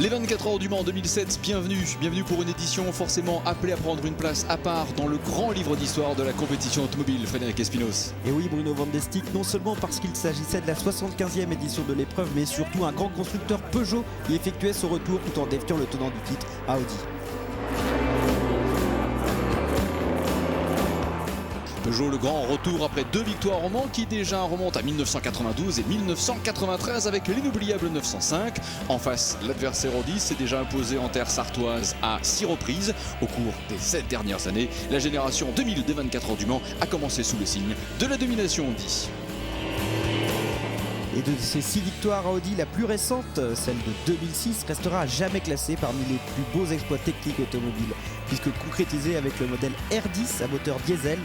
Les 24 heures du Mans 2007, bienvenue pour une édition forcément appelée à prendre une place à part dans le grand livre d'histoire de la compétition automobile. Frédéric Espinos. Et oui, Bruno Van de Stick, non seulement parce qu'il s'agissait de la 75e édition de l'épreuve, mais surtout un grand constructeur Peugeot qui effectuait son retour tout en défiant le tenant du titre, Audi. Peugeot, le grand retour après 2 victoires au Mans qui déjà remontent à 1992 et 1993 avec l'inoubliable 905. En face, l'adversaire Audi s'est déjà imposé en terre sartoise à 6 reprises. Au cours des 7 dernières années, la génération 2000 des 24 heures du Mans a commencé sous le signe de la domination Audi. Et de ces 6 victoires à Audi, la plus récente, celle de 2006, restera à jamais classée parmi les plus beaux exploits techniques automobiles, puisque concrétisée avec le modèle R10 à moteur diesel,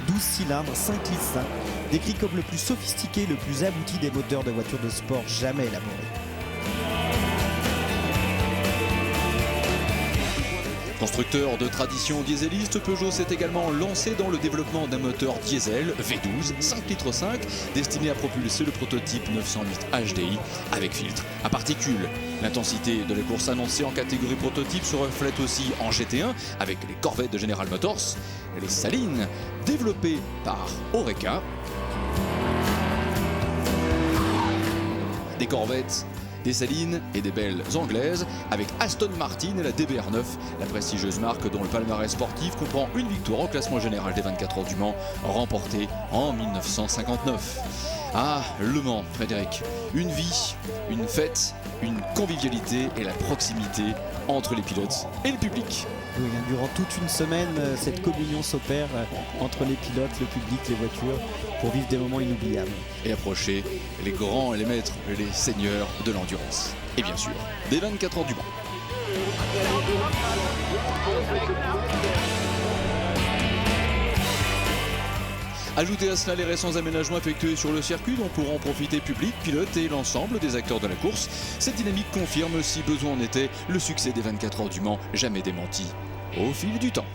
12 cylindres, 5 litres 5, décrit comme le plus sophistiqué, le plus abouti des moteurs de voitures de sport jamais élaborés. Constructeur de tradition dieseliste, Peugeot s'est également lancé dans le développement d'un moteur diesel V12 5 litres 5 destiné à propulser le prototype 908 HDI avec filtre à particules. L'intensité de la course annoncée en catégorie prototype se reflète aussi en GT1 avec les Corvettes de General Motors, les Salines développées par Oreca, des Corvettes, des Salines et des belles anglaises avec Aston Martin et la DBR9, la prestigieuse marque dont le palmarès sportif comprend une victoire au classement général des 24 heures du Mans remportée en 1959. Ah, Le Mans, Frédéric, une vie, une fête, une convivialité et la proximité entre les pilotes et le public. Oui, durant toute une semaine, cette communion s'opère entre les pilotes, le public, les voitures, pour vivre des moments inoubliables. Et approcher les grands, les maîtres, les seigneurs de l'endurance. Et bien sûr, des 24 heures du Mans. Ajoutez à cela les récents aménagements effectués sur le circuit dont pourront profiter public, pilote et l'ensemble des acteurs de la course. Cette dynamique confirme, si besoin en était, le succès des 24 heures du Mans, jamais démenti au fil du temps.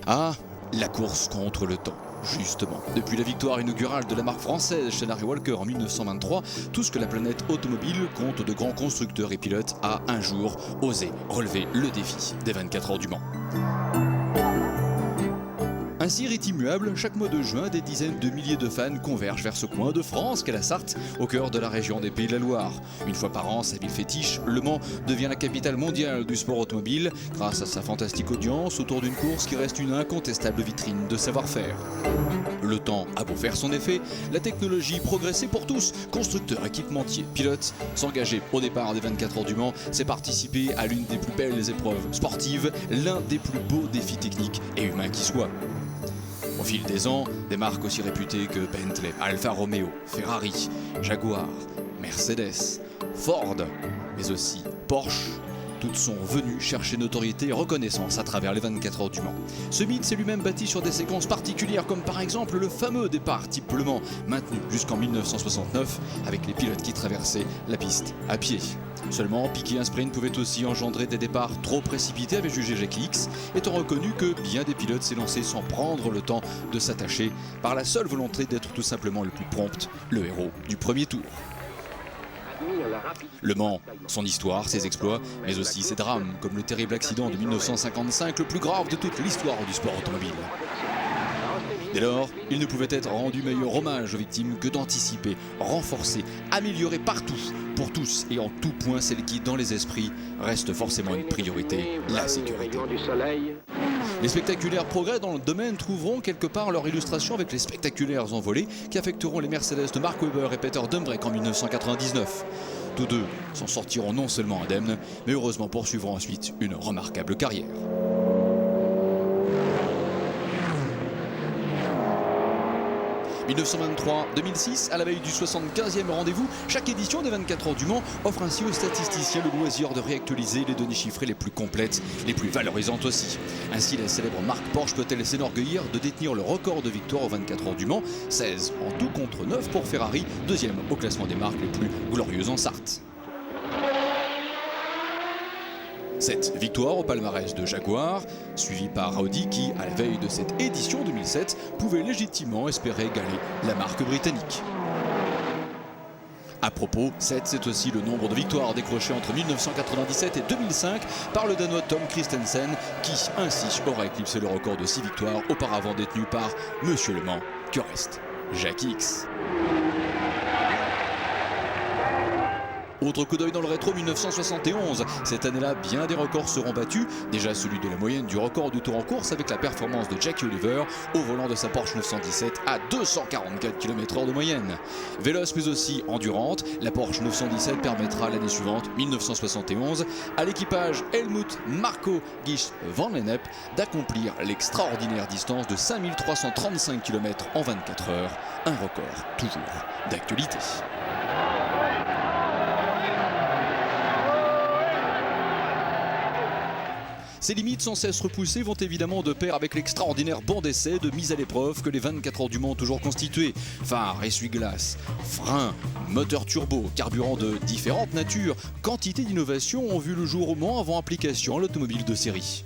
Ah, la course contre le temps. Justement, depuis la victoire inaugurale de la marque française chez Larry Walker en 1923, tout ce que la planète automobile compte de grands constructeurs et pilotes a un jour osé relever le défi des 24 heures du Mans. Ainsi, rite immuable, chaque mois de juin, des dizaines de milliers de fans convergent vers ce coin de France qu'est la Sarthe, au cœur de la région des Pays de la Loire. Une fois par an, sa ville fétiche, Le Mans, devient la capitale mondiale du sport automobile, grâce à sa fantastique audience autour d'une course qui reste une incontestable vitrine de savoir-faire. Le temps a beau faire son effet, la technologie progressait pour tous, constructeurs, équipementiers, pilotes. S'engager au départ des 24 heures du Mans, c'est participer à l'une des plus belles épreuves sportives, l'un des plus beaux défis techniques et humains qui soient. Au fil des ans, des marques aussi réputées que Bentley, Alfa Romeo, Ferrari, Jaguar, Mercedes, Ford, mais aussi Porsche, toutes sont venues chercher notoriété et reconnaissance à travers les 24 heures du Mans. Ce mythe s'est lui-même bâti sur des séquences particulières comme par exemple le fameux départ type Le Mans, maintenu jusqu'en 1969 avec les pilotes qui traversaient la piste à pied. Seulement, piquer un sprint pouvait aussi engendrer des départs trop précipités, avait jugé Jackie X, étant reconnu que bien des pilotes s'est lancé sans prendre le temps de s'attacher par la seule volonté d'être tout simplement le plus prompt, le héros du premier tour. Le Mans, son histoire, ses exploits, mais aussi ses drames, comme le terrible accident de 1955, le plus grave de toute l'histoire du sport automobile. Dès lors, il ne pouvait être rendu meilleur hommage aux victimes que d'anticiper, renforcer, améliorer partout, pour tous et en tout point celle qui, dans les esprits, reste forcément une priorité, la sécurité. Les spectaculaires progrès dans le domaine trouveront quelque part leur illustration avec les spectaculaires envolées qui affecteront les Mercedes de Mark Webber et Peter Dumbrek en 1999. Tous deux s'en sortiront non seulement indemnes, mais heureusement poursuivront ensuite une remarquable carrière. 1923-2006, à la veille du 75e rendez-vous, chaque édition des 24 heures du Mans offre ainsi aux statisticiens le loisir de réactualiser les données chiffrées les plus complètes, les plus valorisantes aussi. Ainsi, la célèbre marque Porsche peut-elle s'enorgueillir de détenir le record de victoires aux 24 heures du Mans, 16 en tout contre 9 pour Ferrari, deuxième au classement des marques les plus glorieuses en Sarthe. Cette victoire au palmarès de Jaguar, suivie par Audi qui, à la veille de cette édition 2007, pouvait légitimement espérer égaler la marque britannique. À propos, 7, c'est aussi le nombre de victoires décrochées entre 1997 et 2005 par le Danois Tom Kristensen, qui ainsi aura éclipsé le record de 6 victoires auparavant détenu par Monsieur Le Mans, que reste Jackie Ickx. Autre coup d'œil dans le rétro 1971, cette année-là, bien des records seront battus. Déjà celui de la moyenne du record du tour en course avec la performance de Jackie Oliver au volant de sa Porsche 917 à 244 km/h de moyenne. Véloce mais aussi endurante, la Porsche 917 permettra l'année suivante, 1971, à l'équipage Helmut Marko Gisch van Lennep d'accomplir l'extraordinaire distance de 5335 km en 24 heures, un record toujours d'actualité. Ces limites sans cesse repoussées vont évidemment de pair avec l'extraordinaire banc d'essai de mise à l'épreuve que les 24 heures du Mans ont toujours constitué. Phare, essuie-glace, frein, moteur turbo, carburant de différentes natures, quantité d'innovations ont vu le jour au Mans avant application à l'automobile de série.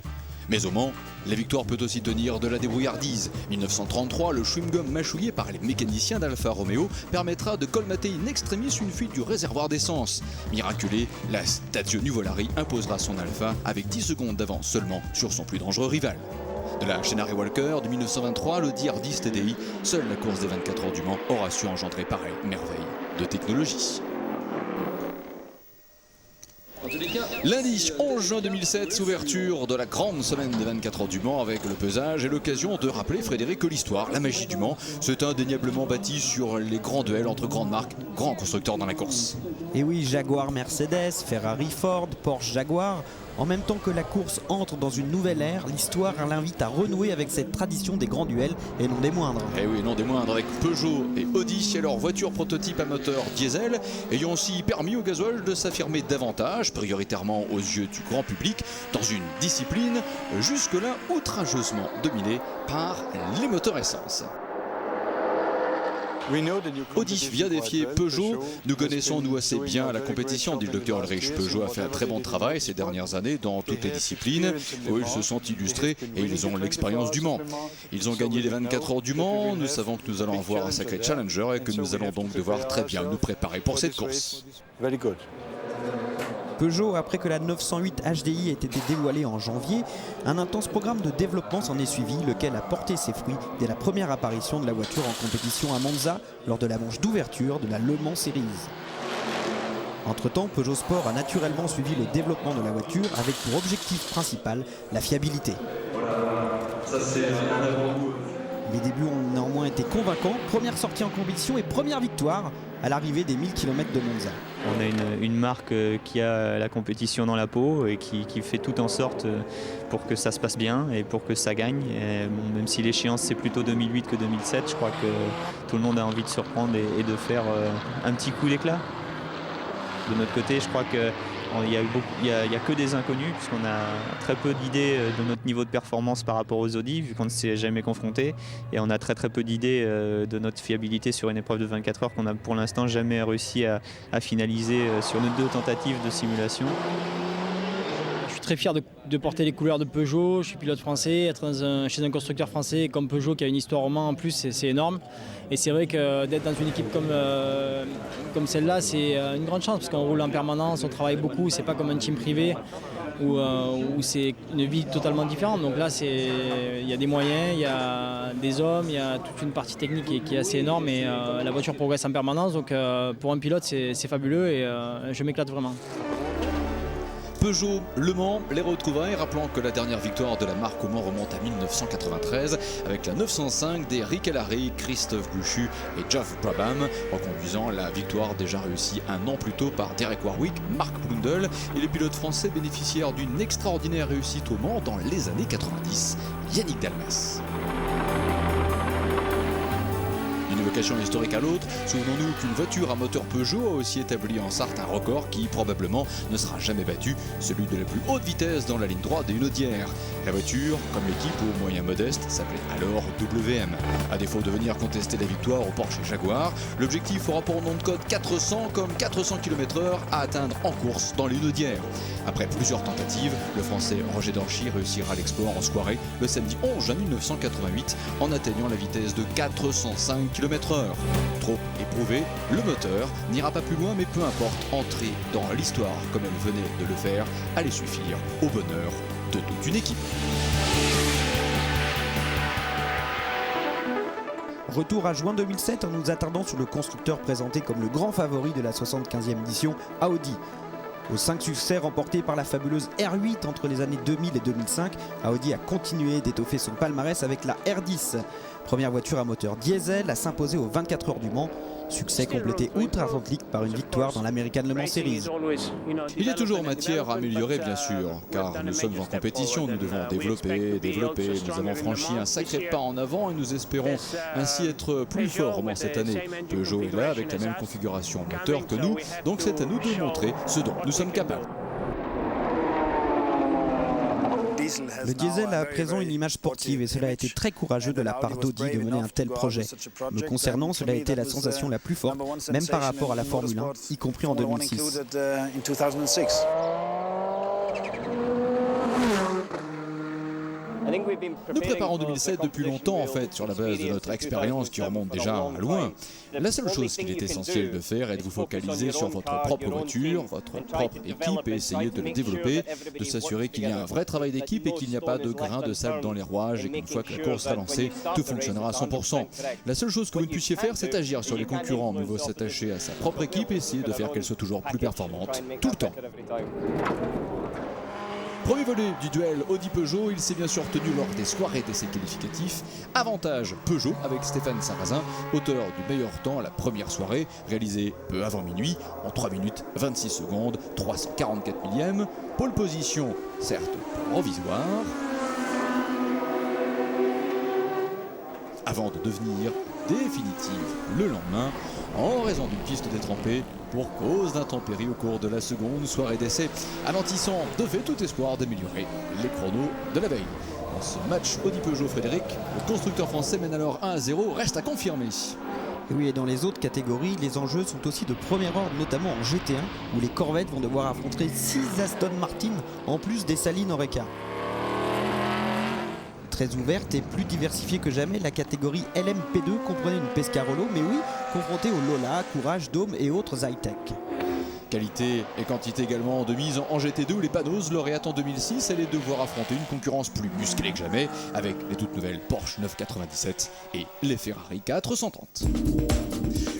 Mais au Mans, la victoire peut aussi tenir de la débrouillardise. 1933, le chewing-gum mâchouillé par les mécaniciens d'Alfa Romeo permettra de colmater in extremis une fuite du réservoir d'essence. Miraculé, la Stazio Nuvolari imposera son Alfa avec 10 secondes d'avance seulement sur son plus dangereux rival. De la Shenari Walker de 1923, l'Audi Hardy TDI, seule la course des 24 heures du Mans aura su engendrer pareille merveille de technologie. Lundi 11 juin 2007, ouverture de la grande semaine des 24 heures du Mans avec le pesage et l'occasion de rappeler, Frédéric, que l'histoire, la magie du Mans, s'est indéniablement bâtie sur les grands duels entre grandes marques, grands constructeurs dans la course. Et oui, Jaguar Mercedes, Ferrari Ford, Porsche Jaguar. En même temps que la course entre dans une nouvelle ère, l'histoire l'invite à renouer avec cette tradition des grands duels et non des moindres. Et oui, non des moindres, avec Peugeot et Audi et leur voiture prototype à moteur diesel, ayant aussi permis au gasoil de s'affirmer davantage, prioritairement aux yeux du grand public, dans une discipline jusque-là outrageusement dominée par les moteurs essence. Audi vient défier Peugeot. Nous connaissons nous assez bien la compétition, dit le Dr Ulrich. Peugeot a fait un très bon travail ces dernières années dans toutes les disciplines où ils se sont illustrés et ils ont l'expérience du Mans. Ils ont gagné les 24 heures du Mans. Nous savons que nous allons avoir un sacré challenger et que nous allons donc devoir très bien nous préparer pour cette course. Peugeot, après que la 908 HDI ait été dévoilée en janvier, un intense programme de développement s'en est suivi, lequel a porté ses fruits dès la première apparition de la voiture en compétition à Monza lors de la manche d'ouverture de la Le Mans Series. Entre-temps, Peugeot Sport a naturellement suivi le développement de la voiture avec pour objectif principal la fiabilité. Les débuts ont néanmoins été convaincants. Première sortie en compétition et première victoire à l'arrivée des 1000 km de Monza. On a une marque qui a la compétition dans la peau et qui fait tout en sorte pour que ça se passe bien et pour que ça gagne. Et bon, même si l'échéance c'est plutôt 2008 que 2007, je crois que tout le monde a envie de surprendre et de faire un petit coup d'éclat. De notre côté, je crois que il y a que des inconnus puisqu'on a très peu d'idées de notre niveau de performance par rapport aux Audi vu qu'on ne s'est jamais confronté, et on a très peu d'idées de notre fiabilité sur une épreuve de 24 heures qu'on n'a pour l'instant jamais réussi à finaliser sur nos 2 tentatives de simulation. Je suis très fier de porter les couleurs de Peugeot. Je suis pilote français, être chez un constructeur français comme Peugeot qui a une histoire au Mans en plus, c'est énorme. Et c'est vrai que d'être dans une équipe comme celle-là, c'est une grande chance parce qu'on roule en permanence, on travaille beaucoup, c'est pas comme un team privé où c'est une vie totalement différente. Donc là, il y a des moyens, il y a des hommes, il y a toute une partie technique qui est assez énorme et la voiture progresse en permanence. Donc pour un pilote, c'est fabuleux et je m'éclate vraiment. Peugeot, Le Mans, les retrouvailles, rappelant que la dernière victoire de la marque au Mans remonte à 1993 avec la 905 des Rick Alary, Christophe Buchu et Geoff Brabham, reconduisant la victoire déjà réussie un an plus tôt par Derek Warwick, Mark Blundell et les pilotes français bénéficiaires d'une extraordinaire réussite au Mans dans les années 90, Yannick Dalmas. D'une vocation historique à l'autre, souvenons-nous qu'une voiture à moteur Peugeot a aussi établi en Sarthe un record qui probablement ne sera jamais battu, celui de la plus haute vitesse dans la ligne droite des Hunaudières. La voiture, comme l'équipe aux moyens modestes, s'appelait alors WM. À défaut de venir contester la victoire au Porsche Jaguar, l'objectif aura pour nom de code 400 comme 400 km/h à atteindre en course dans les Hunaudières. Après plusieurs tentatives, le français Roger Danchy réussira l'exploit en soirée le samedi 11 juin 1988 en atteignant la vitesse de 405 km/h. 24 heures. Trop éprouvé, le moteur n'ira pas plus loin, mais peu importe, entrer dans l'histoire comme elle venait de le faire allait suffire au bonheur de toute une équipe. Retour à juin 2007 en nous attardant sur le constructeur présenté comme le grand favori de la 75e édition, Audi. Aux 5 succès remportés par la fabuleuse R8 entre les années 2000 et 2005, Audi a continué d'étoffer son palmarès avec la R10. Première voiture à moteur diesel à s'imposer aux 24 heures du Mans. Succès complété outre-Atlantique par une victoire dans l'American Le Mans Series. Il y a toujours matière à améliorer, bien sûr, car nous sommes en compétition, nous devons développer. Nous avons franchi un sacré pas en avant et nous espérons ainsi être plus forts au Mans cette année. Peugeot est là avec la même configuration moteur que nous, donc c'est à nous de montrer ce dont nous sommes capables. Le diesel a à présent une image sportive et cela a été très courageux de la part d'Audi de mener un tel projet. Me concernant, cela a été la sensation la plus forte, même par rapport à la Formule 1, y compris en 2006. Nous préparons 2007 depuis longtemps en fait, sur la base de notre expérience qui remonte déjà à loin. La seule chose qu'il est essentiel de faire est de vous focaliser sur votre propre voiture, votre propre équipe et essayer de la développer, de s'assurer qu'il y a un vrai travail d'équipe et qu'il n'y a pas de grain de sable dans les rouages et qu'une fois que la course sera lancée, tout fonctionnera à 100%. La seule chose que vous ne puissiez faire, c'est agir sur les concurrents, mais vous s'attacher à sa propre équipe et essayer de faire qu'elle soit toujours plus performante, tout le temps. Premier volet du duel Audi-Peugeot, il s'est bien sûr tenu lors des soirées d'essais qualificatifs. Avantage Peugeot avec Stéphane Sarrazin, auteur du meilleur temps la première soirée, réalisée peu avant minuit, en 3 minutes 26 secondes, 344 millièmes. Pole position, certes provisoire, avant de devenir définitive le lendemain, en raison d'une piste détrempée pour cause d'intempéries au cours de la seconde soirée d'essai, anéantissant de fait tout espoir d'améliorer les chronos de la veille. Dans ce match Audi-Peugeot, Frédéric, le constructeur français mène alors 1-0, reste à confirmer. Et oui, et dans les autres catégories, les enjeux sont aussi de premier ordre, notamment en GT1, où les Corvettes vont devoir affronter 6 Aston Martin, en plus des Salines Oreca. Très ouverte et plus diversifiée que jamais, la catégorie LMP2 comprenait une Pescarolo, mais oui, confrontée au Lola, Courage, Dôme et autres high-tech. Qualité et quantité également de mise en GT2 où les Panos, lauréates en 2006, allaient devoir affronter une concurrence plus musclée que jamais avec les toutes nouvelles Porsche 997 et les Ferrari 430.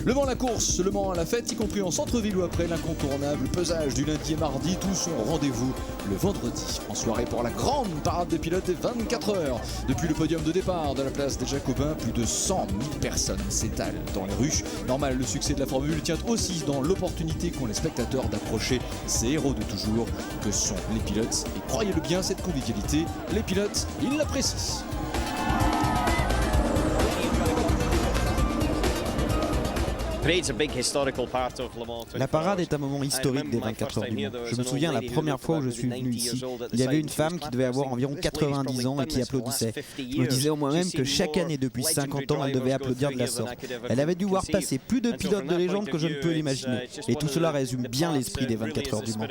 Le Mans à la course, le Mans à la fête, y compris en centre-ville ou après l'incontournable pesage du lundi et mardi, tous sont au rendez-vous le vendredi en soirée pour la grande parade des pilotes des 24 heures. Depuis le podium de départ de la place des Jacobins, plus de 100 000 personnes s'étalent dans les rues. Normal, le succès de la Formule tient aussi dans l'opportunité qu'ont les spectateurs d'approcher ces héros de toujours que sont les pilotes. Et croyez-le bien, cette convivialité, les pilotes, ils l'apprécient. La parade est un moment historique des 24 heures du Mans. Je me souviens la première fois où je suis venu ici, il y avait une femme qui devait avoir environ 90 ans et qui applaudissait. Je me disais en moi-même que chaque année depuis 50 ans, elle devait applaudir de la sorte. Elle avait dû voir passer plus de pilotes de légende que je ne peux l'imaginer. Et tout cela résume bien l'esprit des 24 heures du Mans.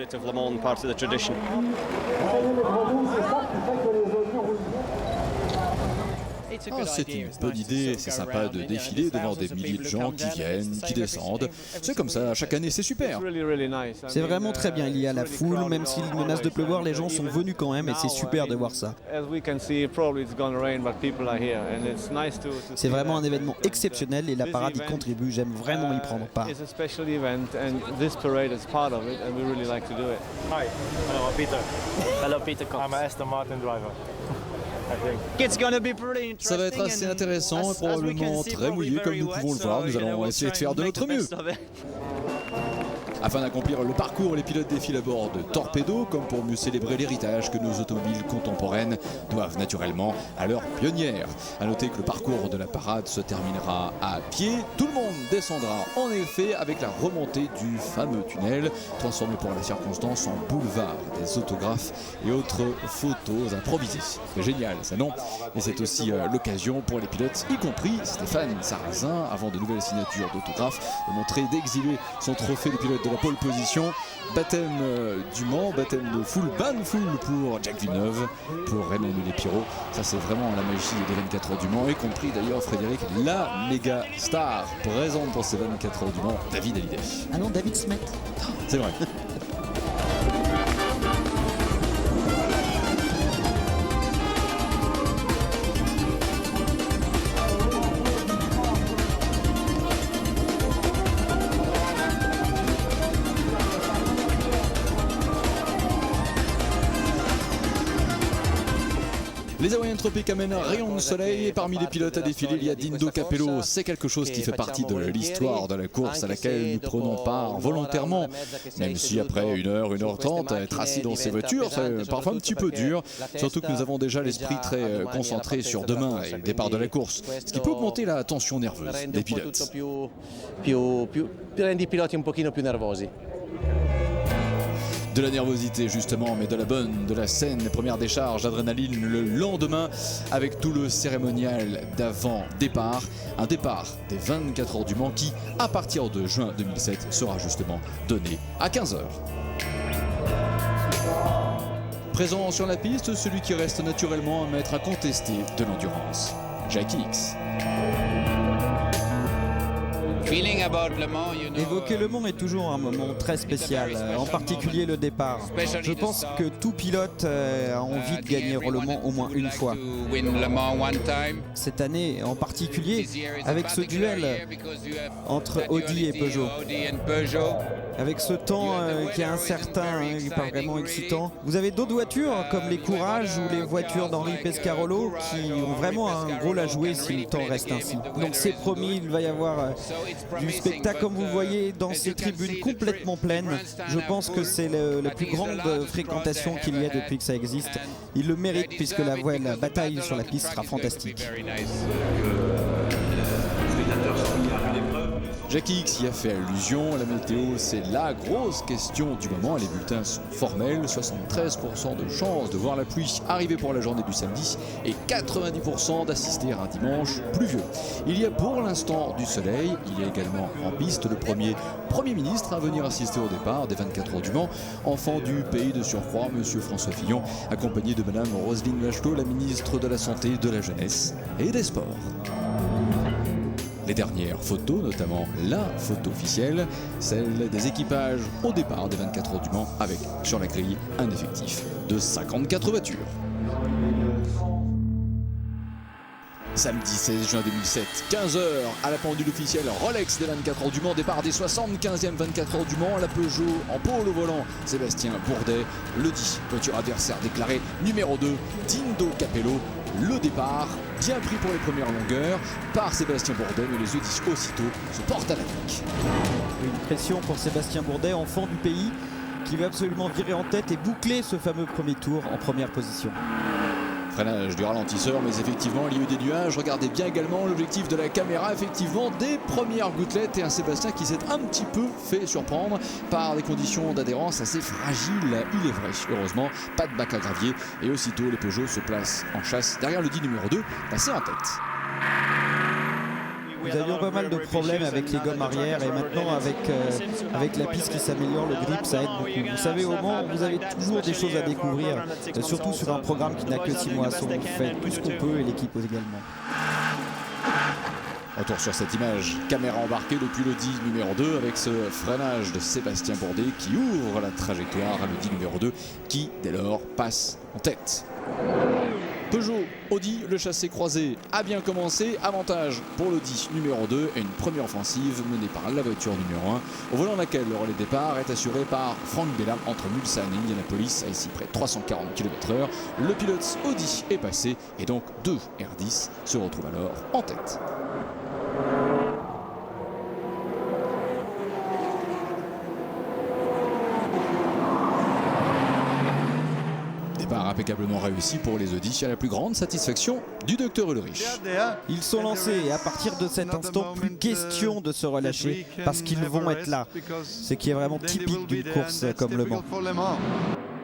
Ah, c'est une bonne idée, c'est sympa de défiler devant des milliers de gens qui viennent, qui descendent. C'est comme ça, chaque année, c'est super. C'est vraiment très bien, il y a la foule, même s'il menace de pleuvoir, les gens sont venus quand même et c'est super de voir ça. C'est vraiment un événement exceptionnel et la parade y contribue, j'aime vraiment y prendre part. Hi, hello, Peter. Hello, Peter Cox. I'm an Aston Martin driver. Ça va être assez intéressant et probablement très mouillé comme nous pouvons le voir. Nous allons essayer de faire de notre mieux. Afin d'accomplir le parcours, les pilotes défilent à bord de Torpedo, comme pour mieux célébrer l'héritage que nos automobiles contemporaines doivent naturellement à leurs pionnières. A noter que le parcours de la parade se terminera à pied. Tout le monde descendra en effet avec la remontée du fameux tunnel, transformé pour la circonstance en boulevard des autographes et autres photos improvisées. C'est génial, ça non? Et c'est aussi l'occasion pour les pilotes, y compris Stéphane Sarrazin, avant de nouvelles signatures d'autographes, de montrer d'exiler son trophée de pilote de la pole position. Baptême du Mans, baptême de foule, bain de foule pour Jacques Villeneuve, pour Raymond Mullet-Pirot. Ça c'est vraiment la magie des 24 heures du Mans, y compris d'ailleurs Frédéric, la méga star présente pour ces 24 heures du Mans, David Hallyday. Ah non, David Smet. C'est vrai. Les Hawaiian Tropic amènent un rayon de soleil et parmi les pilotes à défiler, il y a Dindo Capello. C'est quelque chose qui fait partie de l'histoire de la course à laquelle nous prenons part volontairement. Même si après 1h, 1h30, être assis dans ces voitures, c'est parfois un petit peu dur. Surtout que nous avons déjà l'esprit très concentré sur demain et le départ de la course. Ce qui peut augmenter la tension nerveuse des pilotes. De la nervosité justement, mais de la bonne, de la scène, les premières décharges d'adrénaline le lendemain avec tout le cérémonial d'avant-départ. Un départ des 24 heures du Mans qui, à partir de juin 2007, sera justement donné à 15h. Présent sur la piste, celui qui reste naturellement un maître incontesté de l'endurance, Jack Hicks. Évoquer Le Mans est toujours un moment très spécial, en particulier le départ. Je pense que tout pilote a envie de gagner Le Mans au moins une fois. Cette année en particulier, avec ce duel entre Audi et Peugeot. Avec ce temps qui est incertain, pas vraiment excitant. Vous avez d'autres voitures comme les Courage ou les voitures d'Henri Pescarolo qui ont vraiment un rôle à jouer si le temps reste ainsi. Donc c'est promis, il va y avoir du spectacle comme vous voyez dans ces tribunes complètement pleines. Je pense que c'est la plus grande fréquentation qu'il y a depuis que ça existe. Il le mérite puisque la bataille sur la piste sera fantastique. Jack Hicks y a fait allusion, la météo c'est la grosse question du moment, les bulletins sont formels, 73% de chances de voir la pluie arriver pour la journée du samedi et 90% d'assister à un dimanche pluvieux. Il y a pour l'instant du soleil, il y a également en piste le Premier ministre à venir assister au départ des 24 heures du Mans, enfant du pays de surcroît, monsieur François Fillon, accompagné de madame Roselyne Bachelot, la ministre de la Santé, de la Jeunesse et des Sports. Les dernières photos, notamment la photo officielle, celle des équipages au départ des 24 heures du Mans avec, sur la grille, un effectif de 54 voitures. Samedi 16 juin 2007, 15h, à la pendule officielle Rolex des 24 heures du Mans, départ des 75e 24 heures du Mans, la Peugeot en pôle au volant, Sébastien Bourdet, le 10, voiture adversaire déclarée, numéro 2, Dindo Capello, le départ, bien pris pour les premières longueurs, par Sébastien Bourdet, mais les Audis aussitôt se portent à l'attaque. Une pression pour Sébastien Bourdet, enfant du pays, qui va absolument virer en tête et boucler ce fameux premier tour en première position. Freinage du ralentisseur, mais effectivement il y a eu des nuages. Regardez bien également l'objectif de la caméra, effectivement des premières gouttelettes et un Sébastien qui s'est un petit peu fait surprendre par des conditions d'adhérence assez fragiles, il est vrai. Heureusement, pas de bac à gravier et aussitôt les Peugeot se placent en chasse derrière le 10 numéro 2, passé en tête. Nous avions pas mal de problèmes avec les gommes arrière et maintenant avec la piste qui s'améliore, le grip ça aide beaucoup. Vous savez, au Mans, vous avez toujours des choses à découvrir, surtout sur un programme qui n'a que 6 mois. On fait tout ce qu'on peut et l'équipe également. Retour sur cette image, caméra embarquée depuis le 10 numéro 2 avec ce freinage de Sébastien Bourdet qui ouvre la trajectoire à le 10 numéro 2 qui dès lors passe en tête. Peugeot, Audi, le chassé croisé a bien commencé, avantage pour l'Audi numéro 2 et une première offensive menée par la voiture numéro 1, au volant de laquelle le relais de départ est assuré par Frank Bella entre Mulsanne et Indianapolis à ici près de 340 km/h. Le pilote Audi est passé et donc 2 R10 se retrouvent alors en tête. Départ impeccablement réussi pour les Audi, à la plus grande satisfaction du docteur Ulrich. Ils sont lancés et à partir de cet instant, plus question de se relâcher parce qu'ils vont être là. Ce qui est vraiment typique d'une course comme Le Mans.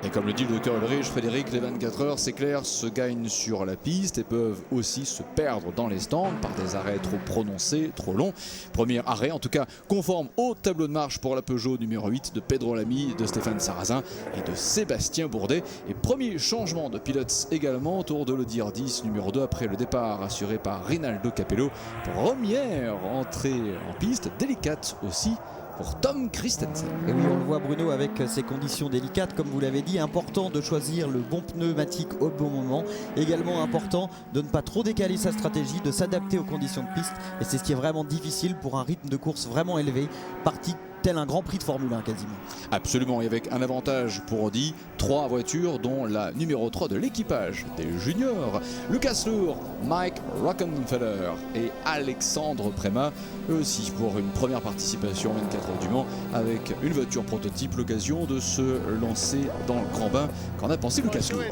Et comme le dit le docteur Ulrich, Frédéric, les 24 heures, c'est clair, se gagnent sur la piste et peuvent aussi se perdre dans les stands par des arrêts trop prononcés, trop longs. Premier arrêt, en tout cas, conforme au tableau de marche pour la Peugeot numéro 8 de Pedro Lamy, de Stéphane Sarrazin et de Sébastien Bourdet. Et premier changement de pilote également autour de l'Audi R10 numéro 2 après le départ assuré par Rinaldo Capello. Première entrée en piste, délicate aussi pour Tom Kristensen. Et oui, on le voit Bruno avec ces conditions délicates, comme vous l'avez dit, important de choisir le bon pneumatique au bon moment, également important de ne pas trop décaler sa stratégie, de s'adapter aux conditions de piste, et c'est ce qui est vraiment difficile pour un rythme de course vraiment élevé, parti tel un grand prix de Formule 1 quasiment. Absolument, et avec un avantage pour Audi, 3 voitures dont la numéro 3 de l'équipage des juniors, Lucas Luhr, Mike Rockenfeller et Alexandre Prémat, eux aussi pour une première participation 24 heures du Mans avec une voiture prototype, l'occasion de se lancer dans le grand bain. Qu'en a pensé Lucas Luhr?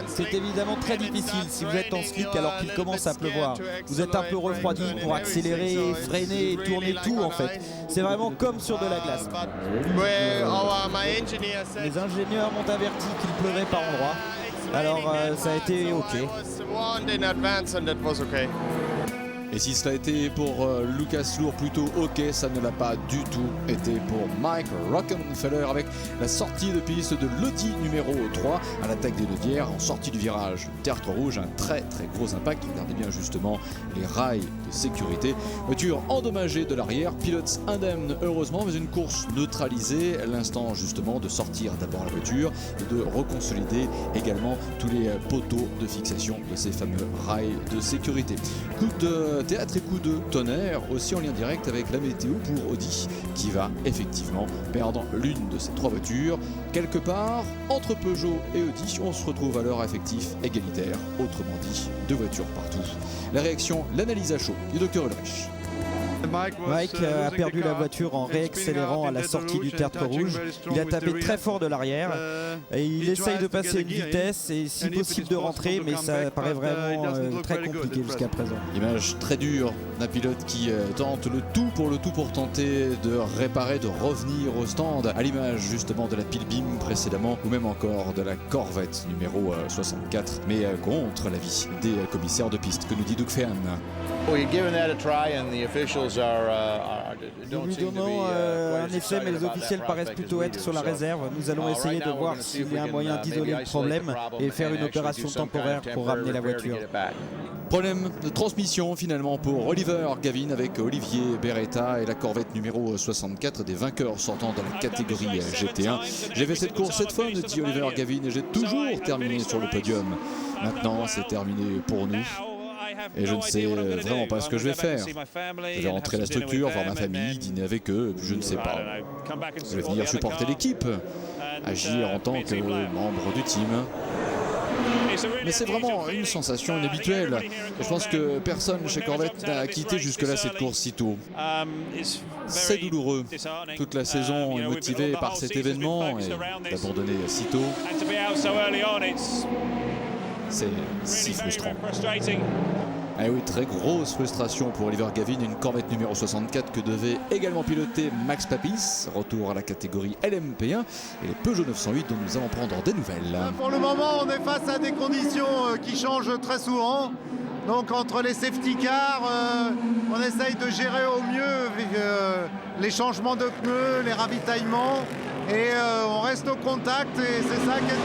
C'est évidemment très difficile si vous êtes en slick alors qu'il commence à pleuvoir. Vous êtes un peu refroidi pour accélérer, freiner et tourner tout en fait. C'est vraiment comme sur de la glace. Les ingénieurs m'ont averti qu'il pleuvait par endroits. Alors ça a été ok. Et si cela a été pour Lucas Luhr plutôt ok, ça ne l'a pas du tout été pour Mike Rockenfeller avec la sortie de piste de l'Audi numéro 3 à l'attaque des Laudières en sortie du virage Tertre Rouge, un très gros impact. Regardez bien justement les rails de sécurité. Voiture endommagée de l'arrière, pilote indemne heureusement, mais une course neutralisée. L'instant justement de sortir d'abord la voiture et de reconsolider également tous les poteaux de fixation de ces fameux rails de sécurité. Coup de théâtre et coup de tonnerre aussi en lien direct avec la météo pour Audi qui va effectivement perdre l'une de ces 3 voitures. Quelque part entre Peugeot et Audi, on se retrouve à leur effectif égalitaire, autrement dit 2 voitures partout. La réaction, l'analyse à chaud du docteur Ulrich. Mike a perdu la voiture en réaccélérant à la sortie du Tertre Rouge. Il a tapé très fort de l'arrière et il essaye de passer une vitesse et si possible de rentrer, mais ça paraît vraiment très compliqué jusqu'à présent. Image très dure d'un pilote qui tente le tout pour tenter de réparer, de revenir au stand, à l'image justement de la Pilbeam précédemment ou même encore de la Corvette numéro 64, mais contre l'avis des commissaires de piste, que nous dit Doug Fehan. Nous lui donnons un essai, mais les officiels paraissent plutôt être sur la réserve. Nous allons essayer de voir s'il y a un moyen d'isoler le problème et faire une opération temporaire pour ramener la voiture. Problème de transmission finalement pour Oliver Gavin avec Olivier Beretta et la Corvette numéro 64, des vainqueurs sortant de la catégorie GT1. J'ai fait cette course 7 fois, nous dit Oliver Gavin, et j'ai toujours terminé sur le podium. Maintenant, c'est terminé pour nous. Et je ne sais vraiment pas ce que je vais faire. Je vais rentrer à la structure, voir ma famille, dîner avec eux, je ne sais pas. Je vais venir supporter l'équipe, agir en tant que membre du team. Mais c'est vraiment une sensation inhabituelle. Et je pense que personne chez Corvette n'a quitté jusque-là cette course si tôt. C'est douloureux. Toute la saison est motivée par cet événement et d'abandonner si tôt, c'est si frustrant. Ah oui, très grosse frustration pour Oliver Gavin, une Corvette numéro 64 que devait également piloter Max Papis. Retour à la catégorie LMP1 et les Peugeot 908 dont nous allons prendre des nouvelles. Pour le moment, on est face à des conditions qui changent très souvent. Donc entre les safety cars, on essaye de gérer au mieux les changements de pneus, les ravitaillements et on reste au contact et c'est ça qui est